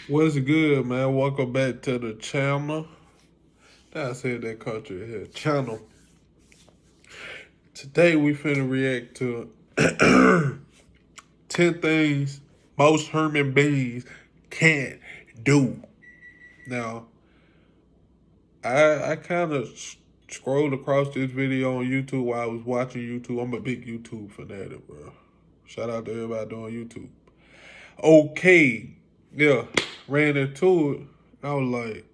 What's good, man? Welcome back to the channel. I said that country here. Channel. Today we finna react to 10 things most human beings can't do. Now, I kind of scrolled across this video on YouTube while I was watching YouTube. I'm a big YouTube fanatic, bro. Shout out to everybody doing YouTube. Okay. Yeah. Ran into it. I was like,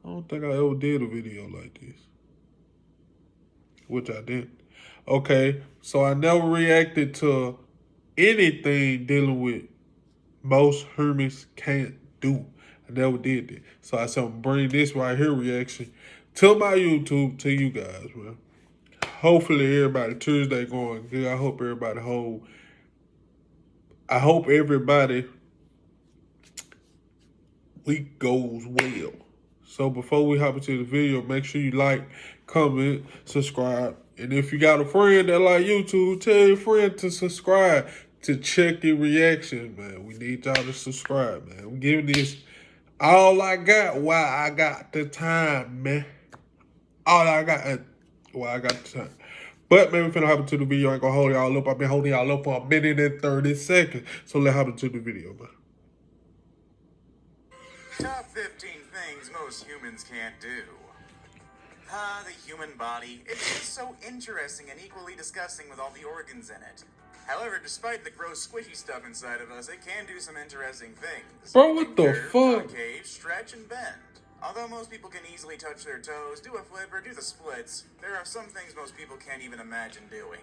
I don't think I ever did a video like this. Which I didn't. Okay, so I never reacted to anything dealing with most humans can't do. I never did that. So I said, I'm bring this right here reaction to my YouTube to you guys, man. Hopefully everybody Tuesday going good. I hope everybody week goes well. So before we hop into the video, make sure you like, comment, subscribe. And if you got a friend that like YouTube, tell your friend to subscribe to check your reaction, man. We need y'all to subscribe, man. I'm giving this all I got while I got the time, man. All I got while I got the time. But man, we finna hop into the video. I ain't gonna hold y'all up. I've been holding y'all up for 1:30. So let's hop into the video, man. Top 15 things most humans can't do. The human body. It's just so interesting and equally disgusting with all the organs in it. However, despite the gross squishy stuff inside of us, it can do some interesting things. Bro, what the Curve, fuck? concave, stretch, and bend. Although most people can easily touch their toes, do a flip, or do the splits, there are some things most people can't even imagine doing.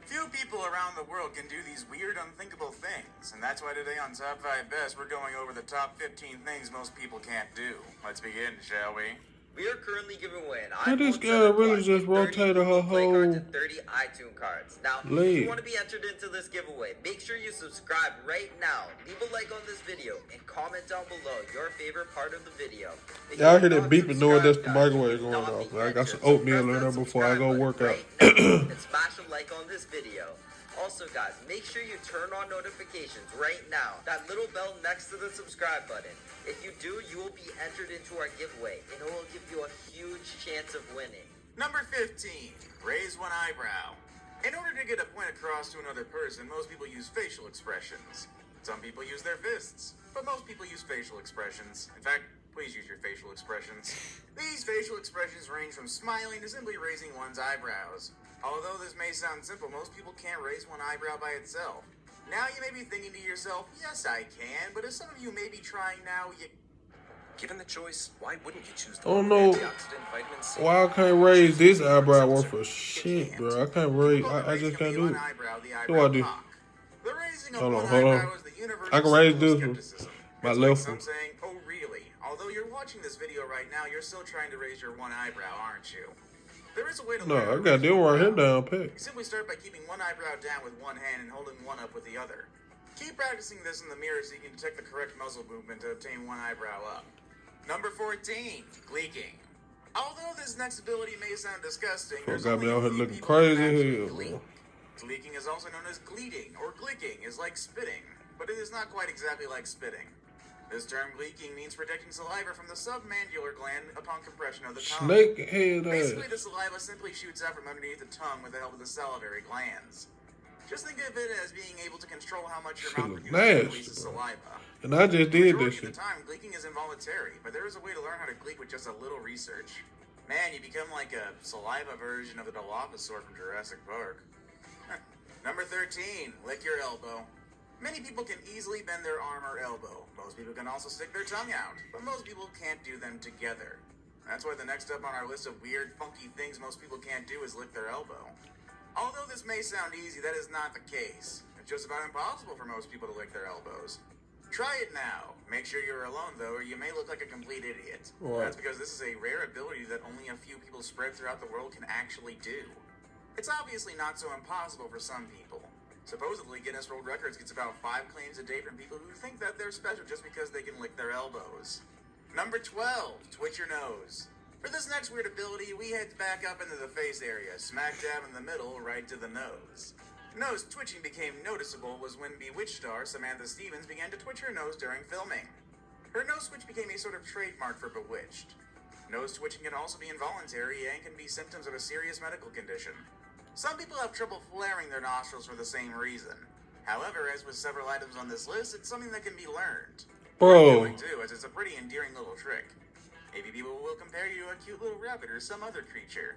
Few people around the world can do these weird, unthinkable things, and that's why today on Top 5 Best, we're going over the top 15 things most people can't do. Let's begin, shall we? We are currently giving away an How this iPhone girl 7 really Plus, just 30 rotated her Google Play cards, whole and 30 iTunes cards. Now, if leg. you want to be entered into this giveaway, make sure you subscribe right now. Leave a like on this video and comment down below your favorite part of the video. If Y'all you hear have that not beeping knowing that's the subscribed, microwave you going will not off. be I got some entered. So oatmeal in press there that before I go subscribe work button out. right now and smash a like on this video. Also, guys, make sure you turn on notifications right now. That little bell next to the subscribe button. If you do, you will be entered into our giveaway, and it will give you a huge chance of winning. Number 15, raise one eyebrow. In order to get a point across to another person, most people use facial expressions. Some people use their fists, but most people use facial expressions. In fact, please use your facial expressions. These facial expressions range from smiling to simply raising one's eyebrows. Although this may sound simple, most people can't raise one eyebrow by itself. Now you may be thinking to yourself, yes I can, but as some of you may be trying now, Given the choice, why wouldn't you choose the I don't one know with antioxidant vitamin C? why I can't raise this eyebrow worth for shit, bro. I can't raise. Call the I raising just of can't the do one it. eyebrow the What do I eyebrow do? cock. The raising of Hold one on, hold eyebrow on. is the universal I can raise symbol of this one. skepticism. My It's like left some one. saying, oh really? Although you're watching this video right now, you're still trying to raise your one eyebrow, aren't you? There is a way to learn No, how I to got raise them one right here brow. down pat. You simply start by keeping one eyebrow down with one hand and holding one up with the other. Keep practicing this in the mirror so you can detect the correct muzzle movement to obtain one eyebrow up. Number 14, gleeking. Although this next ability may sound disgusting, Fuck, there's got only me a out here few looking people who can crazy actually as hell, gleek. bro. Gleeking is also known as gleeting, or gleeking is like spitting, but it is not quite exactly like spitting. This term gleeking means protecting saliva from the submandibular gland upon compression of the tongue. Snake head Basically, ass. the saliva simply shoots out from underneath the tongue with the help of the salivary glands. Just think of it as being able to control how much your Shit mouth look produces and nasty, releases bro. saliva. And I just The did majority this of the shit. time, gleeking is involuntary, but there is a way to learn how to gleek with just a little research. Man, you become like a saliva version of the Dilophosaur from Jurassic Park. Number 13, lick your elbow. Many people can easily bend their arm or elbow. Most people can also stick their tongue out, but most people can't do them together. That's why the next up on our list of weird, funky things most people can't do is lick their elbow. Although this may sound easy, that is not the case. It's just about impossible for most people to lick their elbows. Try it now. Make sure you're alone, though, or you may look like a complete idiot. Right. That's because this is a rare ability that only a few people spread throughout the world can actually do. It's obviously not so impossible for some people. Supposedly, Guinness World Records gets about 5 claims a day from people who think that they're special just because they can lick their elbows. Number 12, twitch your nose. For this next weird ability, we head back up into the face area, smack dab in the middle, right to the nose. Nose twitching became noticeable was when Bewitched star Samantha Stevens began to twitch her nose during filming. Her nose twitch became a sort of trademark for Bewitched. Nose twitching can also be involuntary and can be symptoms of a serious medical condition. Some people have trouble flaring their nostrils for the same reason. However, as with several items on this list, it's something that can be learned. Bro. Worth doing too, as it's a pretty endearing little trick. Maybe people will compare you to a cute little rabbit or some other creature.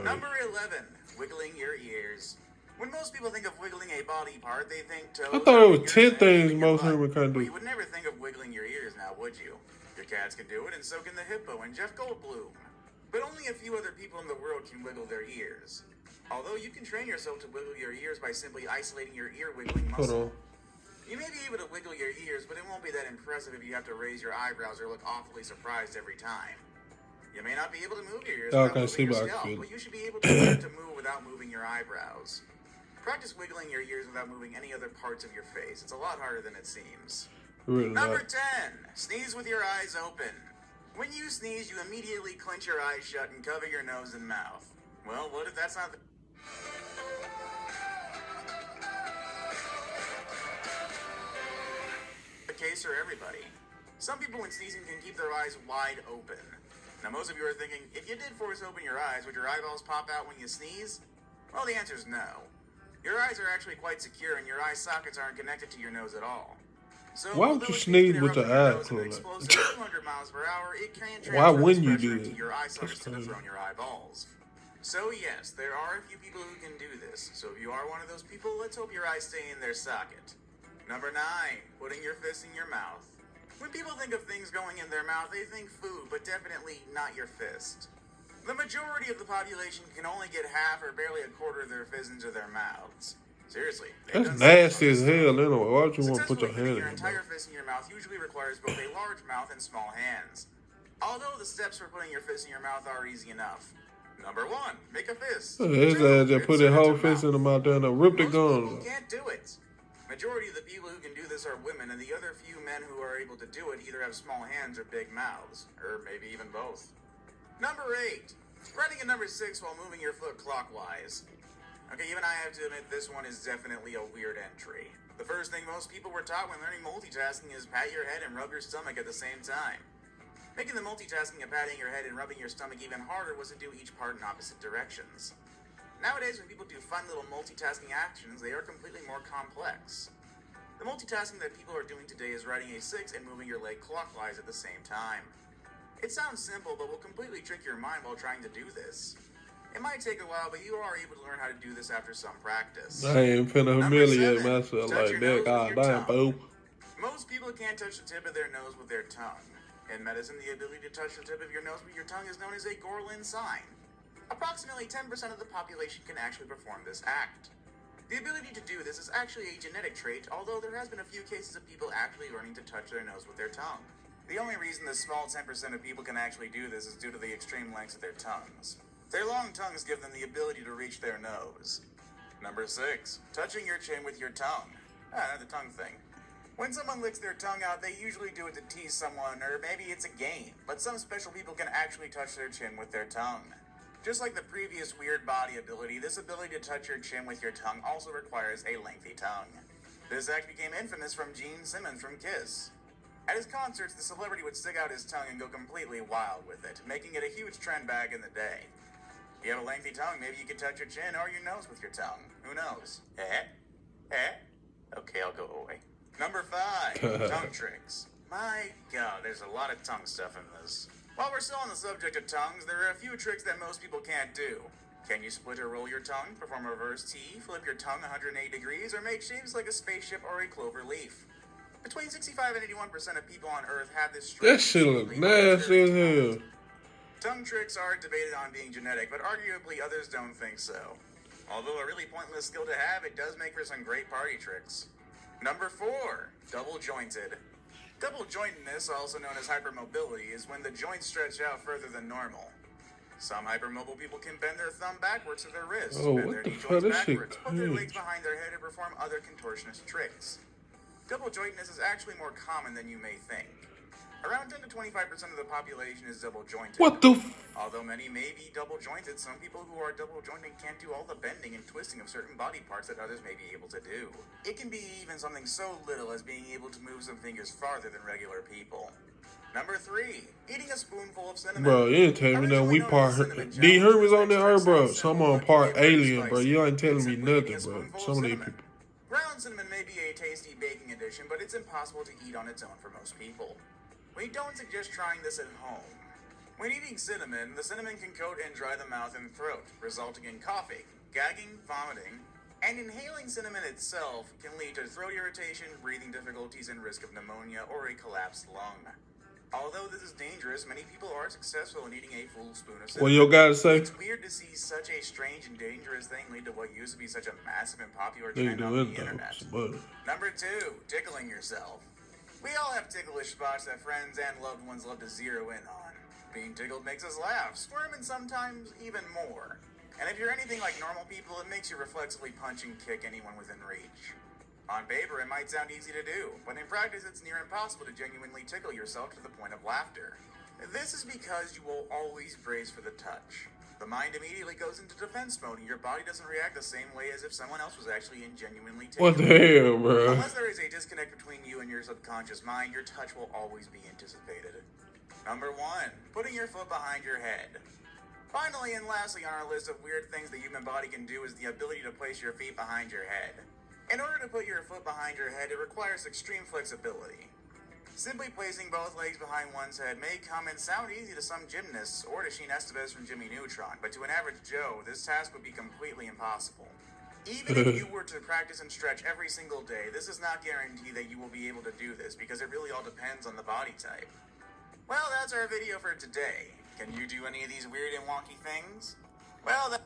Number 11, wiggling your ears. When most people think of wiggling a body part, they think toes. I thought it was 10 fingers, things and your most butt. humans can But do. you would never think of wiggling your ears now, would you? Your cats can do it, and so can the hippo and Jeff Goldblum. But only a few other people in the world can wiggle their ears. Although you can train yourself to wiggle your ears by simply isolating your ear wiggling Hold muscle. on. You may be able to wiggle your ears, but it won't be that impressive if you have to raise your eyebrows or look awfully surprised every time. You may not be able to move your ears Y'all without can moving see your my scalp, kid. but you should be able to learn to move without moving your eyebrows. Practice wiggling your ears without moving any other parts of your face. It's a lot harder than it seems. Really Number not. 10, sneeze with your eyes open. When you sneeze, you immediately clench your eyes shut and cover your nose and mouth. Well, what if that's not the case for everybody? Some people when sneezing can keep their eyes wide open. Now most of you are thinking, if you did force open your eyes, would your eyeballs pop out when you sneeze? Well, the answer is no. Your eyes are actually quite secure and your eye sockets aren't connected to your nose at all. So, Why would although you a sneeze can with erupt your from eyes nose at an closed? explosive 200 miles per hour, it can Why transfer wouldn't this you do pressure it? into your eye That's sockets to the crazy. throne your eyeballs. So yes, there are a few people who can do this. So if you are one of those people, let's hope your eyes stay in their socket. Number 9, putting your fist in your mouth. When people think of things going in their mouth, they think food, but definitely not your fist. The majority of the population can only get half or barely a quarter of their fist into their mouths. Seriously. they've That's done nasty as studies on this hell stuff. anyway. Why would you want to put Successfully your hand fitting in your your entire mouth? fist in your mouth usually requires both a large mouth and small hands. Although the steps for putting your fist in your mouth are easy enough. Number 1, make a fist. His 2, ass just put his insert whole into fist in mouth. the mouth down there, ripped the Most people gums. can't do it. Majority of the people who can do this are women, and the other few men who are able to do it either have small hands or big mouths, or maybe even both. Number 8, writing a number 6 while moving your foot clockwise. Okay, even I have to admit this one is definitely a weird entry. The first thing most people were taught when learning multitasking is pat your head and rub your stomach at the same time. Making the multitasking of patting your head and rubbing your stomach even harder was to do each part in opposite directions. Nowadays, when people do fun little multitasking actions, they are completely more complex. The multitasking that people are doing today is writing a 6 and moving your leg clockwise at the same time. It sounds simple, but will completely trick your mind while trying to do this. It might take a while, but you are able to learn how to do this after some practice. I ain't finna Number humiliate 7, myself touch like your that. nose with God your damn, tongue. fool. Most people can't touch the tip of their nose with their tongue. In medicine, the ability to touch the tip of your nose with your tongue is known as a Gorlin sign. Approximately 10% of the population can actually perform this act. The ability to do this is actually a genetic trait, although there has been a few cases of people actually learning to touch their nose with their tongue. The only reason the small 10% of people can actually do this is due to the extreme lengths of their tongues. Their long tongues give them the ability to reach their nose. Number 6, touching your chin with your tongue. The tongue thing. When someone licks their tongue out, they usually do it to tease someone, or maybe it's a game. But some special people can actually touch their chin with their tongue. Just like the previous weird body ability, this ability to touch your chin with your tongue also requires a lengthy tongue. This act became infamous from Gene Simmons from Kiss. At his concerts, the celebrity would stick out his tongue and go completely wild with it, making it a huge trend back in the day. If you have a lengthy tongue, maybe you could touch your chin or your nose with your tongue. Who knows? Okay, I'll go away. Number 5, tongue tricks. My God, there's a lot of tongue stuff in this. While we're still on the subject of tongues, there are a few tricks that most people can't do. Can you split or roll your tongue, perform a reverse T, flip your tongue 180 degrees, or make shapes like a spaceship or a clover leaf? Between 65 and 81% of people on Earth have this That shit look nasty as hell. Tongue tricks are debated on being genetic, but arguably others don't think so. Although a really pointless skill to have, it does make for some great party tricks. Number 4, double jointed. Double jointedness, also known as hypermobility, is when the joints stretch out further than normal. Some hypermobile people can bend their thumb backwards to their wrist, Oh, bend what their the knee fuck? joints This shit backwards, put their legs cringe. behind their head, and perform other contortionist tricks. Double jointedness is actually more common than you may think. Around 10 to 25% of the population is double jointed. What the Although many may be double jointed, some people who are double jointed can't do all the bending and twisting of certain body parts that others may be able to do. It can be even something so little as being able to move some fingers farther than regular people. Number 3, eating a spoonful of cinnamon. Bro, you ain't telling me that Originally we known part as the cinnamon D challenge, Herman's this on that extract earth, bro. sounds Some simple, on but can part get pretty alien, bro. spicy. You ain't telling me Simply eating nothing, a bro. spoonful Some of of these cinnamon. people. Ground cinnamon may be a tasty baking addition, but it's impossible to eat on its own for most people. We don't suggest trying this at home. When eating cinnamon, the cinnamon can coat and dry the mouth and throat, resulting in coughing, gagging, vomiting, and inhaling cinnamon itself can lead to throat irritation, breathing difficulties, and risk of pneumonia or a collapsed lung. Although this is dangerous, many people are successful in eating a full spoon of cinnamon. What you gotta say? It's weird to see such a strange and dangerous thing lead to what used to be such a massive and popular They trend do on the anything internet. with some butter. Number 2, tickling yourself. We all have ticklish spots that friends and loved ones love to zero in on. Being tickled makes us laugh, squirm, and sometimes even more. And if you're anything like normal people, it makes you reflexively punch and kick anyone within reach. On paper, it might sound easy to do, but in practice, it's near impossible to genuinely tickle yourself to the point of laughter. This is because you will always brace for the touch. The mind immediately goes into defense mode, and your body doesn't react the same way as if someone else was actually genuinely tickling. What the hell, bro? Unless there is a disconnect between you and your subconscious mind, your touch will always be anticipated. Number 1, putting your foot behind your head. Finally and lastly on our list of weird things the human body can do is the ability to place your feet behind your head. In order to put your foot behind your head, it requires extreme flexibility. Simply placing both legs behind one's head may come and sound easy to some gymnasts or to Sheen Estevez from Jimmy Neutron, but to an average Joe, this task would be completely impossible. Even if you were to practice and stretch every single day, this does not guarantee that you will be able to do this because it really all depends on the body type. Well, that's our video for today. Can you do any of these weird and wonky things? Well,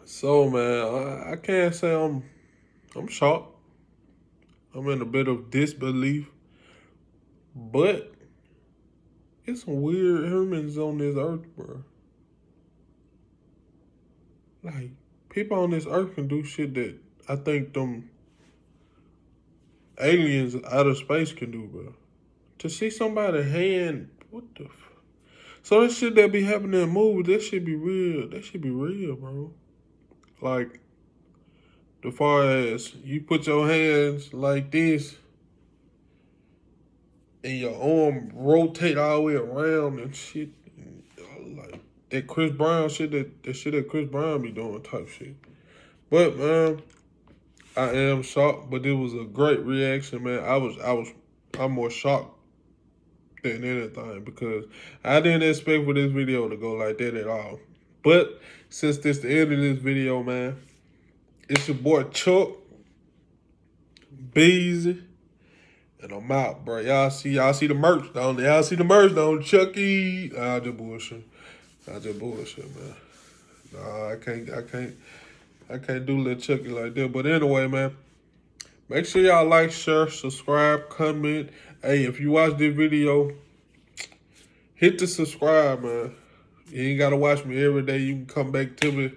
So, man, I can't say I'm shocked. I'm in a bit of disbelief. But it's some weird humans on this earth, bro. Like, people on this earth can do shit that I think them aliens out of space can do, bro. To see somebody hand, what the So that shit that be happening in movies, that should be real. That should be real, bro. Like, as far as you put your hands like this and your arm rotate all the way around and shit. Like that Chris Brown shit, that shit that Chris Brown be doing type shit. But man, I am shocked, but it was a great reaction, man. I'm more shocked than anything because I didn't expect for this video to go like that at all. But since this the end of this video, man, it's your boy CHUCKKBEEZY, and I'm out, bro. Y'all see the merch, don't you? Y'all see the merch, don't Chucky? I just bullshit, man. Nah, I can't do little Chucky like that. But anyway, man, make sure y'all like, share, subscribe, comment. Hey, if you watch this video, hit the subscribe, man. You ain't gotta watch me every day. You can come back to me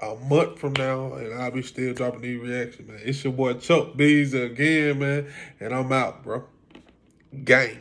a month from now, and I'll be still dropping these reactions, man. It's your boy CHUCKKBEEZY again, man, and I'm out, bro. Gang.